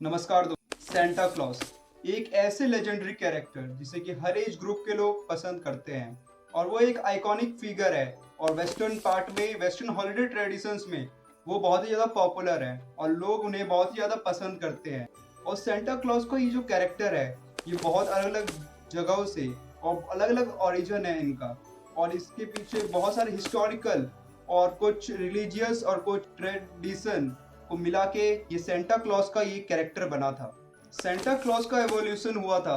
नमस्कार दोस्तों। Santa Claus एक ऐसे लेजेंडरी कैरेक्टर जिसे कि हर एज ग्रुप के लोग पसंद करते हैं और वो एक आइकॉनिक फिगर है। और वेस्टर्न पार्ट में, वेस्टर्न हॉलिडे ट्रेडिशंस में वो बहुत ही ज़्यादा पॉपुलर है और लोग उन्हें बहुत ही ज़्यादा पसंद करते हैं। और सेंटा क्लॉस का ये जो कैरेक्टर है, ये बहुत अलग अलग जगहों से और अलग अलग ओरिजिन है इनका। और इसके पीछे बहुत सारे हिस्टोरिकल और कुछ रिलीजियस और कुछ ट्रेडिशन को मिला के ये सेंटा क्लॉस का ये कैरेक्टर बना था। सेंटा क्लॉस का एवोल्यूशन हुआ था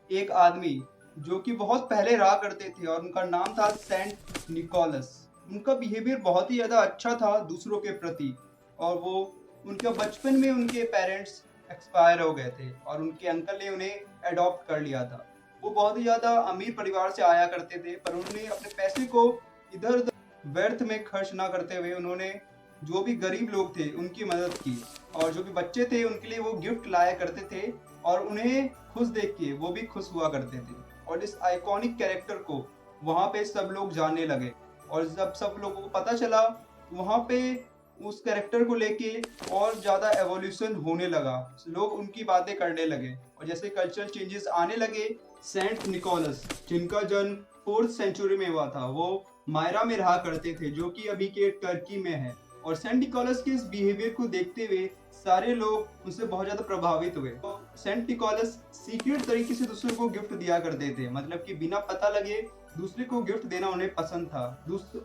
एक आदमी जो कि बहुत पहले रहा करते थे और उनका नाम था सेंट निकोलस। उनका बिहेवियर बहुत ही ज़्यादा अच्छा था दूसरों के प्रति। और वो उनके बचपन में उनके पेरेंट्स एक्सपायर हो गए थे और उनके अंकल ने उन्हें अडॉप्ट कर लिया था। वो बहुत ही ज़्यादा अमीर परिवार से आया करते थे, पर उन्होंने अपने पैसे को इधर उधर व्यर्थ में खर्च ना करते हुए उन्होंने जो भी गरीब लोग थे उनकी मदद की। और जो भी बच्चे थे उनके लिए वो गिफ्ट लाया करते थे और उन्हें खुश देख के वो भी खुश हुआ करते थे। और इस आइकॉनिक कैरेक्टर को वहाँ पे सब लोग जानने लगे। और जब सब लोगों को पता चला तो वहाँ पे उस कैरेक्टर को लेके और ज़्यादा एवोल्यूशन होने लगा। लोग उनकी बातें करने लगे और जैसे कल्चरल चेंजेस आने लगे, सेंट निकोलस जिनका जन्म 4th सेंचुरी में हुआ था, वो मायरा में रहा करते थे जो कि अभी के टर्की में है। और सेंट निकोलस के इस बिहेवियर को देखते हुए सारे लोग उससे बहुत ज्यादा प्रभावित हुए। तो सेंट निकोलस सीक्रेट तरीके से दूसरे को गिफ्ट दिया करते थे, मतलब कि बिना पता लगे दूसरे को गिफ्ट देना उन्हें पसंद था।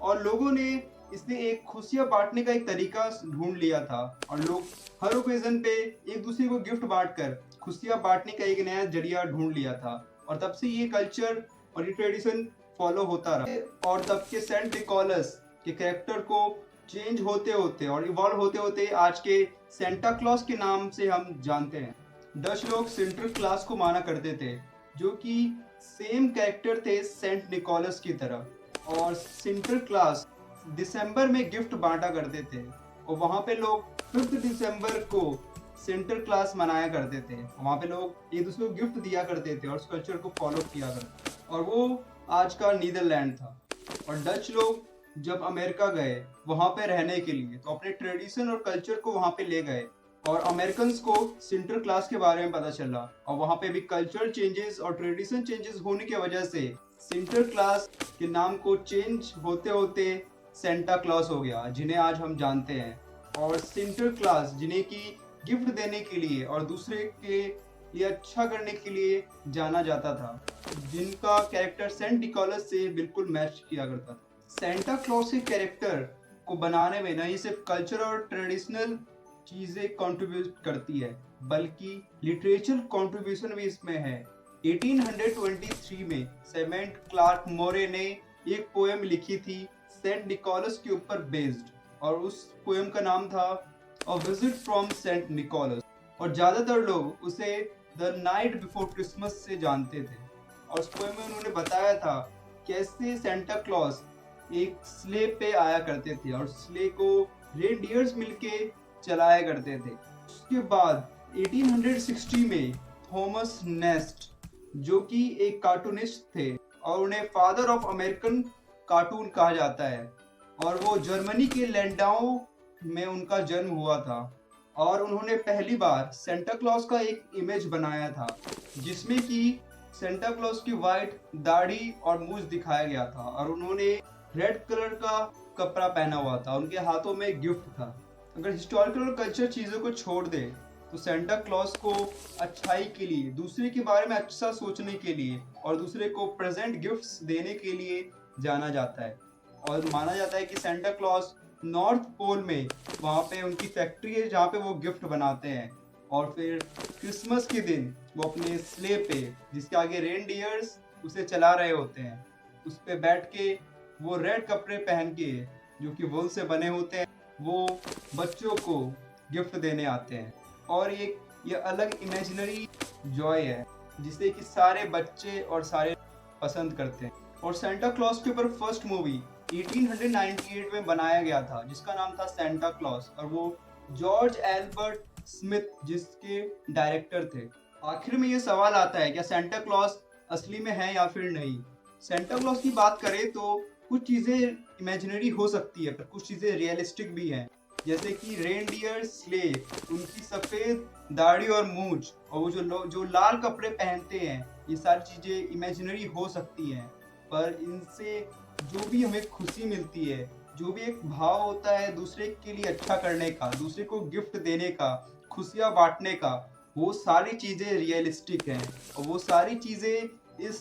और लोगों ने इसने एक खुशियां बांटने का एक तरीका ढूंढ लिया था और लोग हर ओकेजन पे एक दूसरे को गिफ्ट बांटकर खुशियां बांटने का एक नया जरिया ढूंढ लिया था। और तब से ये कल्चर और ये ट्रेडिशन फॉलो होता रहा। और तब के सेंट निकोलस के कैरेक्टर को चेंज होते होते और इवॉल्व होते होते आज के सेंटा क्लॉस के नाम से हम जानते हैं। डच लोग सिंटर क्लास को माना करते थे जो कि सेम कैरेक्टर थे सेंट निकोलस की तरह। और सिंटर क्लास दिसंबर में गिफ्ट बांटा करते थे और वहाँ पे लोग 5 दिसंबर को सेंटर क्लास मनाया करते थे। वहाँ पे लोग एक दूसरे को गिफ्ट दिया करते थे और उस कल्चर को फॉलो किया करते थे। और वो आज का नीदरलैंड था। और डच लोग जब अमेरिका गए वहाँ पे रहने के लिए तो अपने ट्रेडिशन और कल्चर को वहाँ पे ले गए। और अमेरिकन को सिंटर क्लास के बारे में पता चला और वहाँ पे भी कल्चरल चेंजेस और ट्रेडिशन चेंजेस होने की वजह से सिंटर क्लास के नाम को चेंज होते होते सेंटा क्लॉस हो गया, जिन्हें आज हम जानते हैं। और सिंटर क्लास जिन्हें की गिफ्ट देने के लिए और दूसरे के लिए अच्छा करने के लिए जाना जाता था, जिनका कैरेक्टर सेंट निकोलस से बिल्कुल मैच किया करता था। सेंटा क्लॉस के कैरेक्टर को बनाने में न ही सिर्फ कल्चर और ट्रेडिशनल चीजें कंट्रीब्यूट करती है बल्कि लिटरेचर कंट्रीब्यूशन भी इसमें है। 1823 में सेमेंट क्लार्क मोरे ने एक पोएम लिखी थी सेंट निकोलस के ऊपर बेस्ड, और उस पोएम का नाम था a visit from Saint Nicholas. और ज्यादातर लोग उसे द नाइट बिफोर क्रिसमस से जानते थे। और उस पोएम में उन्होंने बताया था कैसे सेंटा क्लॉस एक स्ले पे आया करते थे और स्ले को रेनडियर्स मिलके चलाया करते थे। उसके बाद 1860 में थॉमस नेस्ट जो कि एक कार्टूनिस्ट थे और उन्हें फादर ऑफ अमेरिकन कार्टून कहा जाता है, और वो जर्मनी के लैंडाउ में उनका जन्म हुआ था। और उन्होंने पहली बार सेंटा क्लॉस का एक इमेज बनाया था जिसमें कि सेंटा क्लॉस की वाइट दाढ़ी और मूंछ दिखाया गया था और उन्होंने रेड कलर का कपड़ा पहना हुआ था, उनके हाथों में गिफ्ट था। अगर हिस्टोरिकल और कल्चर चीज़ों को छोड़ दे तो सेंटा क्लॉस को अच्छाई के लिए, दूसरे के बारे में अच्छा सोचने के लिए और दूसरे को प्रेजेंट गिफ्ट्स देने के लिए जाना जाता है। और माना जाता है कि सेंटा क्लॉस नॉर्थ पोल में वहाँ पे उनकी फैक्ट्री है जहाँ पे वो गिफ्ट बनाते हैं। और फिर क्रिसमस के दिन वो अपने स्ले पे, जिसके आगे रेनडियर्स उसे चला रहे होते हैं, उस पे बैठ के वो रेड कपड़े पहन के जो कि वुल से बने होते हैं, वो बच्चों को गिफ्ट देने आते हैं। और ये अलग इमेजिनरी जॉय है जिसे कि सारे बच्चे और सारे पसंद करते हैं। और सेंटा क्लॉस के ऊपर फर्स्ट मूवी 1898 में बनाया गया था जिसका नाम था सेंटा क्लॉस, और वो जॉर्ज एल्बर्ट स्मिथ जिसके डायरेक्टर थे। आखिर में ये सवाल आता है, क्या सेंटा क्लॉस असली में है या फिर नहीं? सेंटा क्लॉस की बात करें तो कुछ चीज़ें इमेजिनरी हो सकती है पर कुछ चीज़ें रियलिस्टिक भी हैं। जैसे कि रेनडियर स्ले, उनकी सफेद दाढ़ी और मूंछ, और वो जो लाल कपड़े पहनते हैं, ये सारी चीजें इमेजिनरी हो सकती हैं, पर इनसे जो भी हमें खुशी मिलती है, जो भी एक भाव होता है दूसरे के लिए अच्छा करने का, दूसरे को गिफ्ट देने का, खुशियाँ बांटने का, वो सारी चीजें रियलिस्टिक हैं और वो सारी चीजें इस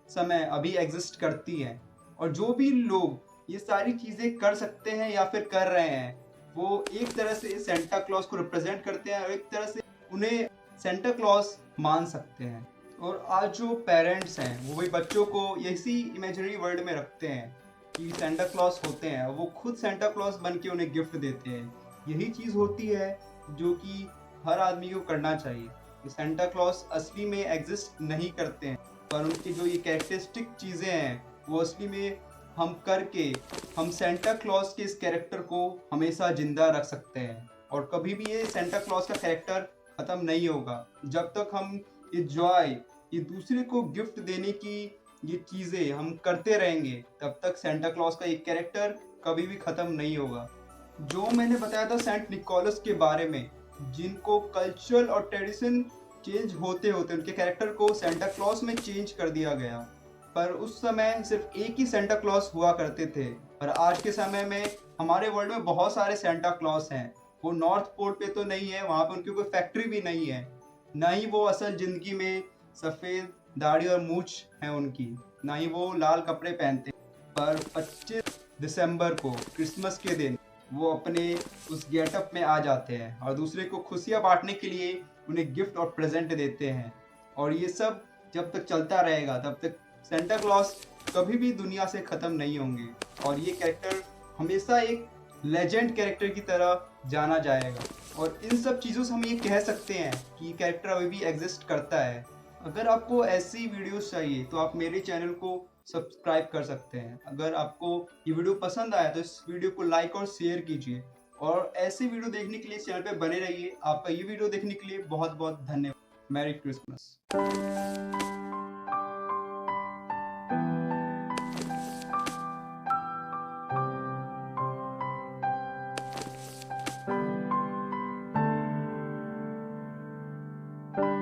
समय अभी एग्जिस्ट करती हैं। और जो भी लोग ये सारी चीजें कर सकते हैं या फिर कर रहे हैं, वो एक तरह से सेंटा क्लॉज को रिप्रेजेंट करते हैं और एक तरह से उन्हें सेंटा क्लॉज मान सकते हैं। और आज जो पेरेंट्स हैं वो भी बच्चों को इसी इमेजिनरी वर्ल्ड में रखते हैं कि सेंटा क्लॉज होते हैं, वो खुद सेंटा क्लॉज बन के उन्हें गिफ्ट देते हैं। यही चीज़ होती है जो कि हर आदमी को करना चाहिए। कि सेंटा क्लॉज असली में एग्जिस्ट नहीं करते हैं, पर उनकी जो ये कैरेक्टरिस्टिक चीज़ें हैं वो असली में हम करके हम सेंटा क्लॉज के इस कैरेक्टर को हमेशा जिंदा रख सकते हैं। और कभी भी ये सेंटा क्लॉज का कैरेक्टर खत्म नहीं होगा। जब तक हम ये जॉय, ये दूसरे को गिफ्ट देने की ये चीजें हम करते रहेंगे, तब तक सेंटा क्लॉज का एक कैरेक्टर कभी भी खत्म नहीं होगा। जो मैंने बताया था सेंट निकोलस के बारे में, जिनको कल्चरल और ट्रेडिशन चेंज होते होते उनके कैरेक्टर को सेंटा क्लॉज में चेंज कर दिया गया, पर उस समय सिर्फ एक ही सेंटा क्लॉज हुआ करते थे। पर आज के समय में हमारे वर्ल्ड में बहुत सारे सेंटा क्लॉज हैं। वो नॉर्थ पोल पे तो नहीं है, वहाँ पे उनकी कोई फैक्ट्री भी नहीं है, ना ही वो असल जिंदगी में सफ़ेद दाढ़ी और मूछ है उनकी, ना ही वो लाल कपड़े पहनते। पर 25 दिसंबर को क्रिसमस के दिन वो अपने उस गेटअप में आ जाते हैं और दूसरे को खुशियाँ बांटने के लिए उन्हें गिफ्ट और प्रेजेंट देते हैं। और ये सब जब तक चलता रहेगा तब तक सेंटा क्लॉज कभी भी दुनिया से ख़त्म नहीं होंगे और ये कैरेक्टर हमेशा एक लेजेंड कैरेक्टर की तरह जाना जाएगा। और इन सब चीज़ों से हम ये कह सकते हैं कि कैरेक्टर अभी भी एग्जिस्ट करता है। अगर आपको ऐसी वीडियोस चाहिए तो आप मेरे चैनल को सब्सक्राइब कर सकते हैं। अगर आपको ये वीडियो पसंद आया तो इस वीडियो को लाइक और शेयर कीजिए, और ऐसी वीडियो देखने के लिए इस चैनल पे बने रहिए। आपका ये वीडियो देखने के लिए बहुत बहुत धन्यवाद। Merry Christmas.